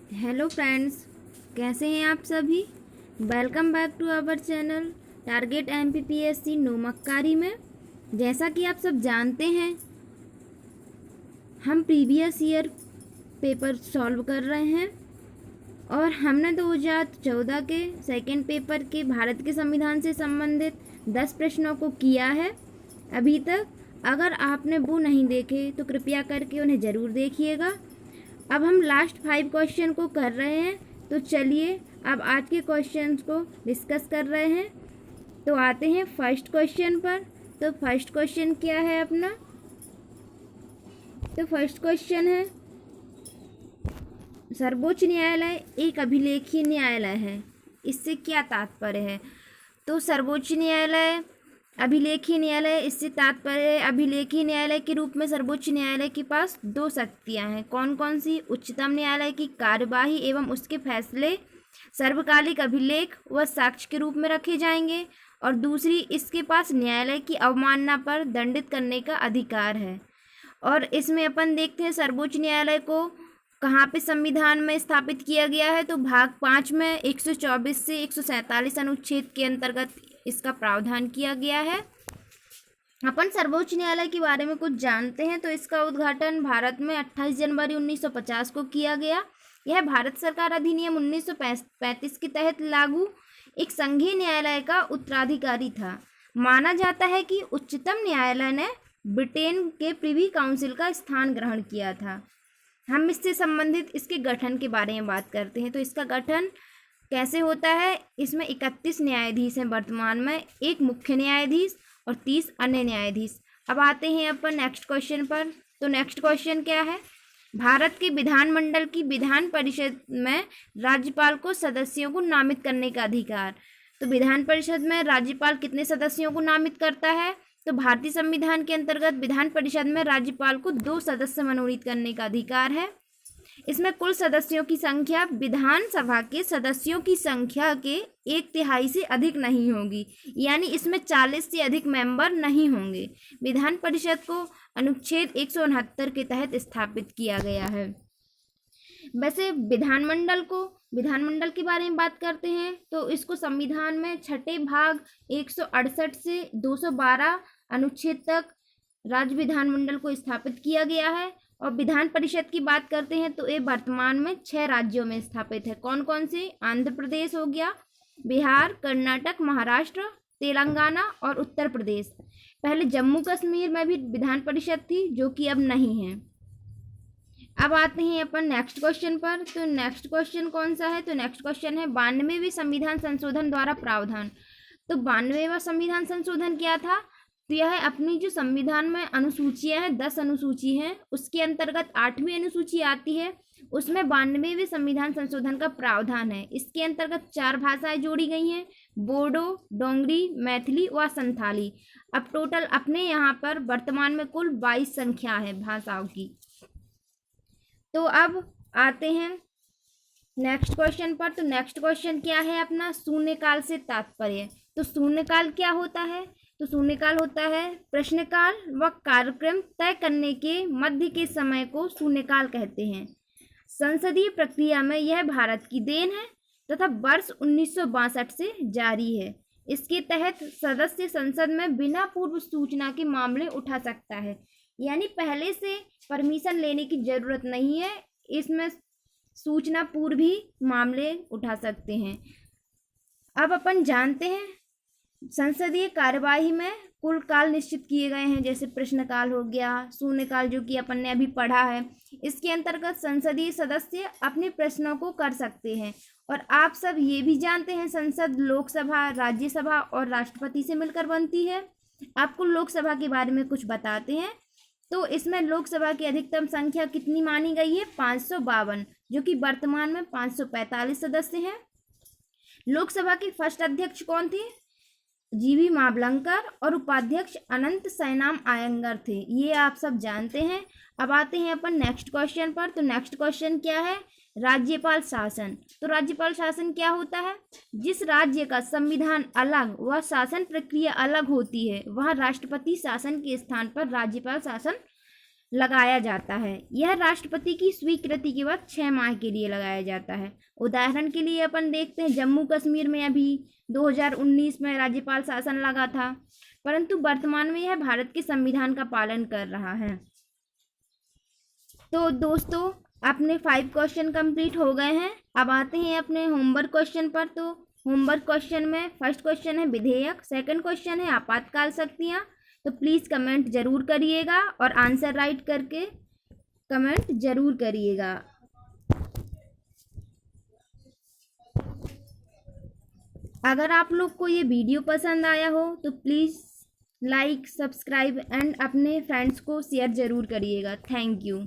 Hello friends, कैसे हैं आप सभी। Welcome back to our channel target MPPSC नोमक्कारी में। जैसा कि आप सब जानते हैं, हम प्रीवियस ईयर पेपर सॉल्व कर रहे हैं और हमने 2014 के सेकंड पेपर के भारत के संविधान से संबंधित 10 प्रश्नों को किया है अभी तक। अगर आपने वो नहीं देखे तो कृपया करके उन्हें ज़रूर देखिएगा। अब हम लास्ट 5 क्वेश्चन को कर रहे हैं, तो चलिए अब आज के क्वेश्चंस को डिस्कस कर रहे हैं। तो आते हैं फर्स्ट क्वेश्चन पर। तो फर्स्ट क्वेश्चन क्या है अपना? तो फर्स्ट क्वेश्चन है, सर्वोच्च न्यायालय एक अभिलेखीय न्यायालय है, इससे क्या तात्पर्य है? तो सर्वोच्च न्यायालय अभिलेखीय न्यायालय, इससे तात्पर्य अभिलेखीय न्यायालय के रूप में सर्वोच्च न्यायालय के पास 2 शक्तियां हैं। कौन कौन सी? उच्चतम न्यायालय की कार्यवाही एवं उसके फैसले सर्वकालिक अभिलेख व साक्ष्य के रूप में रखे जाएंगे, और दूसरी, इसके पास न्यायालय की अवमानना पर दंडित करने का अधिकार है। और इसमें अपन देखते हैं सर्वोच्च न्यायालय को कहाँ पे संविधान में स्थापित किया गया है। तो भाग 5 में 124 से 147 अनुच्छेद के अंतर्गत इसका प्रावधान किया गया है। अपन सर्वोच्च न्यायालय के बारे में कुछ जानते हैं। तो इसका उद्घाटन भारत में 28 जनवरी 1950 को किया गया। यह भारत सरकार अधिनियम 1935 के तहत लागू एक संघीय न्यायालय का उत्तराधिकारी था। माना जाता है कि उच्चतम न्यायालय ने ब्रिटेन के प्रिवी काउंसिल का स्थान ग्रहण किया था। हम इससे संबंधित इसके गठन के बारे में बात करते हैं। तो इसका गठन कैसे होता है? इसमें 31 न्यायाधीश हैं वर्तमान में, एक मुख्य न्यायाधीश और 30 अन्य न्यायाधीश। अब आते हैं अपन नेक्स्ट क्वेश्चन पर। तो नेक्स्ट क्वेश्चन क्या है? भारत के विधानमंडल की विधान परिषद में राज्यपाल को सदस्यों को नामित करने का अधिकार। तो विधान परिषद में राज्यपाल कितने सदस्यों को नामित करता है? तो भारतीय संविधान के अंतर्गत विधान परिषद में राज्यपाल को 2 सदस्य मनोनीत करने का अधिकार है। इसमें कुल सदस्यों की संख्या विधानसभा के सदस्यों की संख्या के 1/3 से अधिक नहीं होगी, यानी इसमें 40 से अधिक मेंबर नहीं होंगे। विधान परिषद को अनुच्छेद 169 के तहत स्थापित किया गया है। वैसे विधानमंडल के बारे में बात करते हैं तो इसको संविधान में 6ठे भाग 168 से 212 अनुच्छेद तक राज्य विधानमंडल को स्थापित किया गया है। और विधान परिषद की बात करते हैं तो ये वर्तमान में 6 राज्यों में स्थापित है। कौन कौन से? आंध्र प्रदेश हो गया, बिहार, कर्नाटक, महाराष्ट्र, तेलंगाना और उत्तर प्रदेश। पहले जम्मू कश्मीर में भी विधान परिषद थी, जो कि अब नहीं है। अब आते हैं अपन नेक्स्ट क्वेश्चन पर। तो नेक्स्ट क्वेश्चन कौन सा है? तो नेक्स्ट क्वेश्चन है 92वें संविधान संशोधन द्वारा प्रावधान। तो 92वां संविधान संशोधन क्या था? तो यह अपनी जो संविधान में अनुसूचियां हैं, 10 अनुसूची हैं, उसके अंतर्गत 8वीं अनुसूची आती है। उसमें 92वें संविधान संशोधन का प्रावधान है। इसके अंतर्गत 4 भाषाएं जोड़ी गई हैं, बोडो, डोंगरी, मैथिली व संथाली। अब टोटल अपने यहाँ पर वर्तमान में कुल 22 संख्या है भाषाओं की। तो अब आते हैं नेक्स्ट क्वेश्चन पर। तो नेक्स्ट क्वेश्चन क्या है अपना? शून्यकाल से तात्पर्य। तो शून्यकाल क्या होता है? तो शून्यकाल होता है प्रश्नकाल व कार्यक्रम तय करने के मध्य के समय को शून्यकाल कहते हैं। संसदीय प्रक्रिया में यह भारत की देन है तथा वर्ष 1962 से जारी है। इसके तहत सदस्य संसद में बिना पूर्व सूचना के मामले उठा सकता है, यानी पहले से परमिशन लेने की जरूरत नहीं है। इसमें सूचना पूर्व ही मामले उठा सकते हैं। अब अपन जानते हैं संसदीय कार्यवाही में कुल काल निश्चित किए गए हैं, जैसे प्रश्नकाल हो गया, शून्यकाल जो कि अपन ने अभी पढ़ा है। इसके अंतर्गत संसदीय सदस्य अपने प्रश्नों को कर सकते हैं। और आप सब ये भी जानते हैं संसद लोकसभा, राज्यसभा और राष्ट्रपति से मिलकर बनती है। आपको लोकसभा के बारे में कुछ बताते हैं। तो इसमें लोकसभा की अधिकतम संख्या कितनी मानी गई है? 552, जो कि वर्तमान में 545 सदस्य हैं। लोकसभा के फर्स्ट अध्यक्ष कौन थे? जीवी मावलंकर, और उपाध्यक्ष अनंत सैनाम आयंगर थे। ये आप सब जानते हैं। अब आते हैं अपन नेक्स्ट क्वेश्चन पर। तो नेक्स्ट क्वेश्चन क्या है? राज्यपाल शासन। तो राज्यपाल शासन क्या होता है? जिस राज्य का संविधान अलग व शासन प्रक्रिया अलग होती है, वह राष्ट्रपति शासन के स्थान पर राज्यपाल शासन लगाया जाता है? यह राष्ट्रपति की स्वीकृति के बाद 6 माह के लिए लगाया जाता है। उदाहरण के लिए अपन देखते हैं जम्मू कश्मीर में अभी 2019 में राज्यपाल शासन लगा था, परंतु वर्तमान में यह भारत के संविधान का पालन कर रहा है। तो दोस्तों अपने 5 क्वेश्चन कंप्लीट हो गए हैं। अब आते हैं अपने होमवर्क क्वेश्चन पर। तो होमवर्क क्वेश्चन में फर्स्ट क्वेश्चन है विधेयक, सेकंड क्वेश्चन है आपातकाल शक्तियाँ। तो प्लीज़ कमेंट जरूर करिएगा और आंसर राइट करके कमेंट जरूर करिएगा। अगर आप लोग को ये वीडियो पसंद आया हो तो प्लीज़ लाइक, सब्सक्राइब एंड अपने फ्रेंड्स को शेयर ज़रूर करिएगा। Thank you.